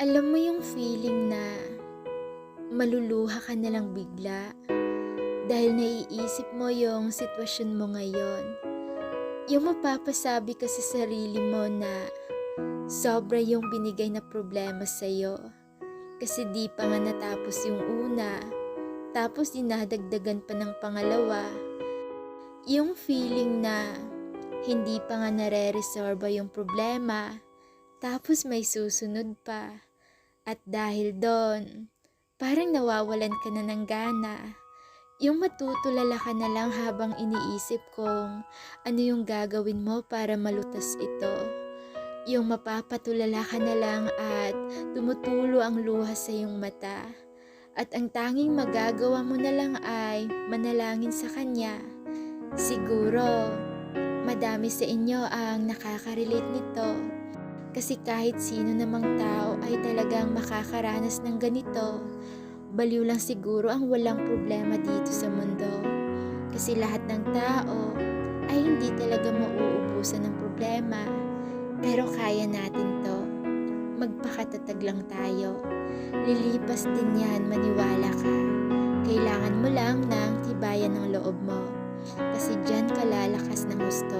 Alam mo yung feeling na maluluha ka na lang bigla dahil naiisip mo yung sitwasyon mo ngayon. Yung mapapasabi ka sa sarili mo na sobra yung binigay na problema sa'yo kasi di pa nga natapos yung una, tapos dinadagdagan pa ng pangalawa. Yung feeling na hindi pa nga nare-resolve yung problema, tapos may susunod pa. At dahil doon, parang nawawalan ka na ng gana. Yung matutulala ka na lang habang iniisip kung ano yung gagawin mo para malutas ito. Yung mapapatulala ka na lang at tumutulo ang luha sa iyong mata. At ang tanging magagawa mo na lang ay manalangin sa Kanya. Siguro, madami sa inyo ang nakaka-relate nito. Kasi kahit sino namang tao ay talagang makakaranas ng ganito. Baliw lang siguro ang walang problema dito sa mundo. Kasi lahat ng tao ay hindi talaga mauubusan ng problema. Pero kaya natin to. Magpakatatag lang tayo. Lilipas din yan, maniwala ka. Kailangan mo lang ng tibayan ng loob mo. Kasi dyan ka lalakas ng gusto.